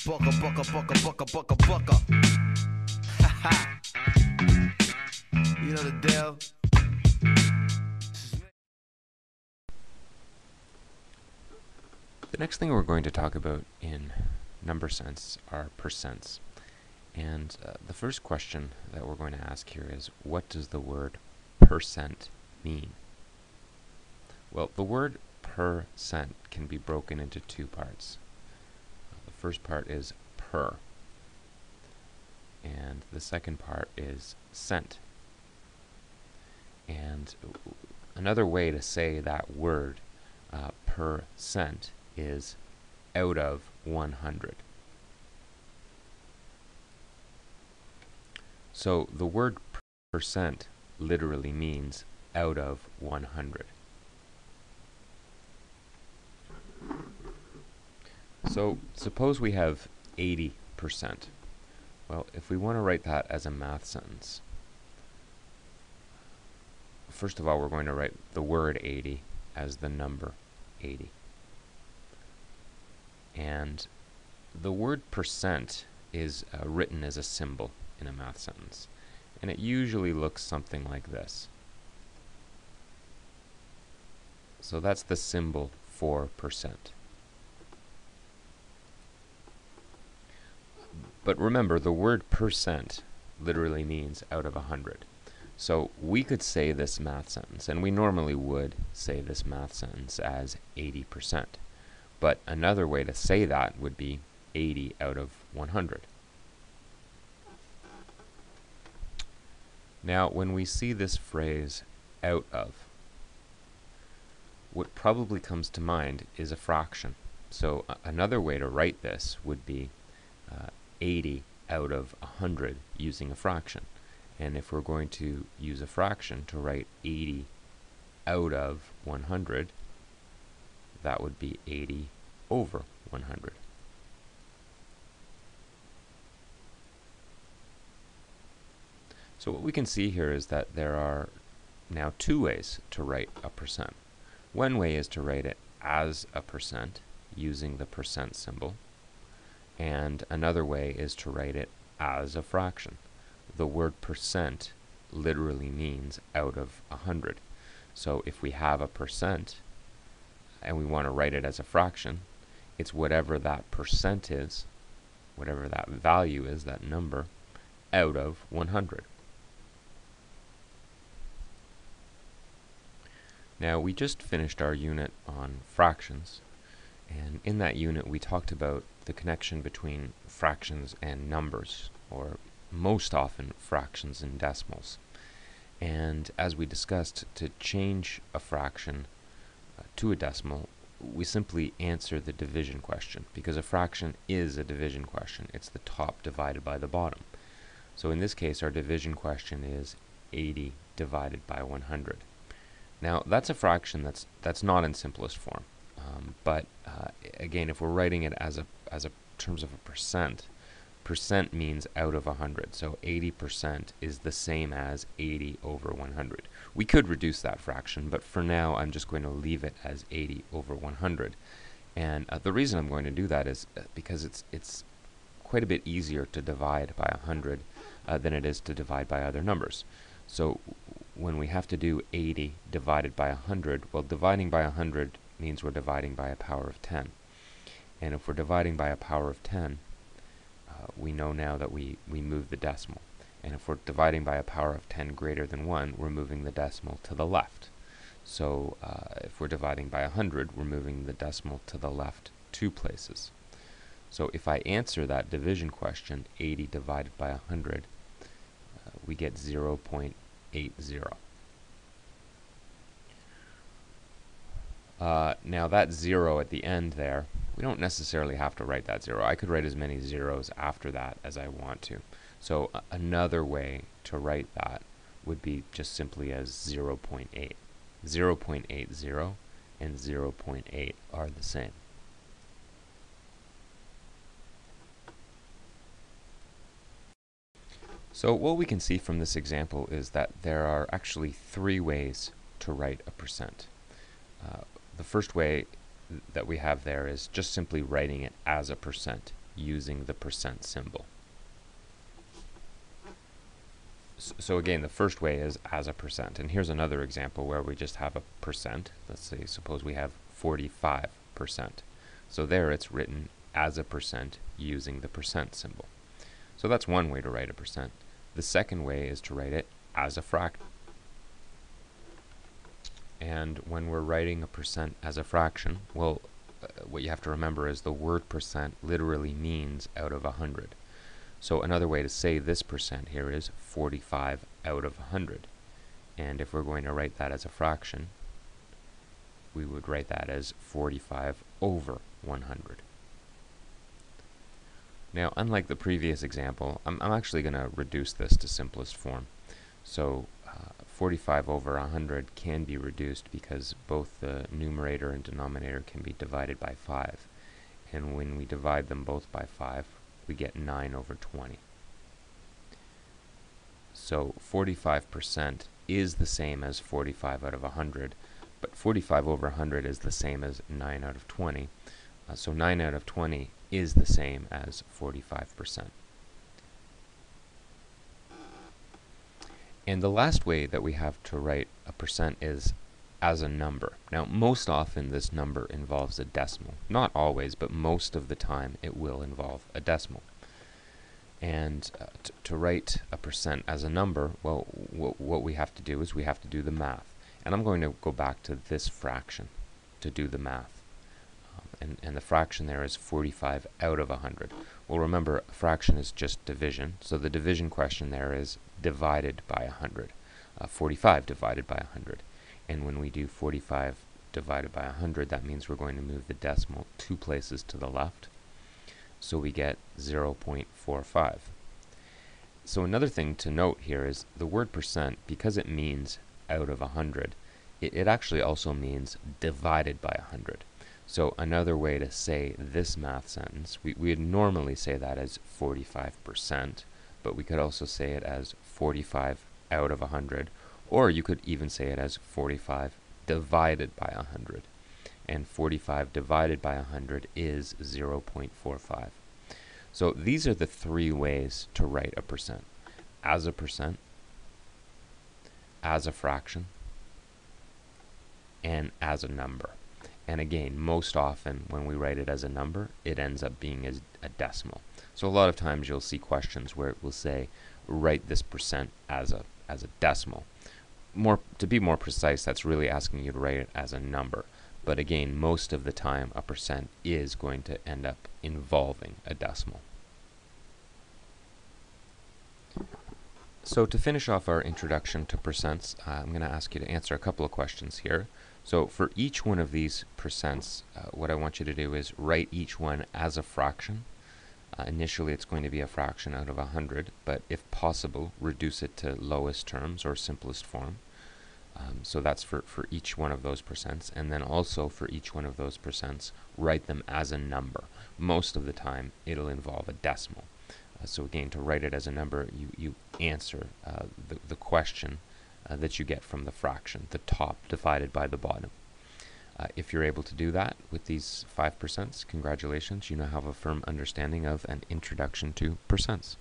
bucka. Haha. You know the deal. The next thing we're going to talk about in number sense are percents. And the first question that we're going to ask here is, what does the word percent mean? Well, the word percent can be broken into two parts. The first part is per, and the second part is cent. And another way to say that word, percent, is out of 100. So the word percent literally means out of 100. So suppose we have 80%. Well, if we want to write that as a math sentence, first of all, we're going to write the word 80 as the number 80. And the word percent is written as a symbol in a math sentence. And it usually looks something like this. So that's the symbol for percent. But remember, the word percent literally means out of 100. So we could say this math sentence, and we normally would say this math sentence as 80%. But another way to say that would be 80 out of 100. Now, when we see this phrase, out of, what probably comes to mind is a fraction. So another way to write this would be 80 out of 100 using a fraction. And if we're going to use a fraction to write 80 out of 100, that would be 80 over 100. So what we can see here is that there are now two ways to write a percent. One way is to write it as a percent using the percent symbol, and another way is to write it as a fraction. The word percent literally means out of 100. So if we have a percent and we want to write it as a fraction, it's whatever that percent is, whatever that value is, that number, out of 100. Now, we just finished our unit on fractions, and in that unit we talked about the connection between fractions and numbers, or most often fractions and decimals. And as we discussed, to change a fraction to a decimal, we simply answer the division question, because a fraction is a division question. It's the top divided by the bottom. So in this case, our division question is 80 divided by 100. Now, that's a fraction that's not in simplest form. But again, if we're writing it as a terms of a percent, percent means out of 100. So 80% is the same as 80 over 100. We could reduce that fraction, but for now I'm just going to leave it as 80 over 100. And the reason I'm going to do that is because it's quite a bit easier to divide by 100 than it is to divide by other numbers. So when we have to do 80 divided by 100, well, dividing by 100 means we're dividing by a power of 10. And if we're dividing by a power of 10, we know now that we move the decimal. And if we're dividing by a power of 10 greater than 1, we're moving the decimal to the left. So if we're dividing by 100, we're moving the decimal to the left 2 places. So if I answer that division question, 80 divided by 100, we get 0.80. Now that 0 at the end there, we don't necessarily have to write that 0. I could write as many zeros after that as I want to. So another way to write that would be just simply as 0.8. 0.80 and 0.8 are the same. So what we can see from this example is that there are actually 3 ways to write a percent. The first way that we have there is just simply writing it as a percent using the percent symbol. So again, the first way is as a percent. And here's another example where we just have a percent. Let's say, suppose we have 45%. So there it's written as a percent using the percent symbol. So that's one way to write a percent. The second way is to write it as a fraction. And when we're writing a percent as a fraction, well, what you have to remember is the word percent literally means out of 100. So another way to say this percent here is 45 out of 100. And if we're going to write that as a fraction, we would write that as 45 over 100. Now, unlike the previous example, I'm actually going to reduce this to simplest form. So 45 over 100 can be reduced because both the numerator and denominator can be divided by 5. And when we divide them both by 5, we get 9 over 20. So 45% is the same as 45 out of 100, but 45 over 100 is the same as 9 out of 20. So 9 out of 20 is the same as 45%. And the last way that we have to write a percent is as a number. Now, most often this number involves a decimal. Not always, but most of the time it will involve a decimal. And to write a percent as a number, well, what we have to do is we have to do the math. And I'm going to go back to this fraction to do the math. And the fraction there is 45 out of 100. Well, remember, a fraction is just division, so the division question there is divided by 100. 45 divided by 100. And when we do 45 divided by 100, that means we're going to move the decimal 2 places to the left. So we get 0.45. So another thing to note here is the word percent, because it means out of 100, it actually also means divided by 100. So another way to say this math sentence, we'd normally say that as 45%, but we could also say it as 45 out of 100, or you could even say it as 45 divided by 100. And 45 divided by 100 is 0.45. So these are the 3 ways to write a percent. As a percent, as a fraction, and as a number. And again, most often when we write it as a number, it ends up being as a decimal. So a lot of times you'll see questions where it will say, write this percent as a decimal. To be more precise, that's really asking you to write it as a number. But again, most of the time, a percent is going to end up involving a decimal. So to finish off our introduction to percents, I'm going to ask you to answer a couple of questions here. So for each one of these percents, what I want you to do is write each one as a fraction. Initially, it's going to be a fraction out of 100, but if possible, reduce it to lowest terms or simplest form. So that's for each one of those percents, and then also for each one of those percents, write them as a number. Most of the time, it'll involve a decimal. So again, to write it as a number, you answer the question that you get from the fraction, the top divided by the bottom. If you're able to do that with these 5%, congratulations, you now have a firm understanding of an introduction to percents.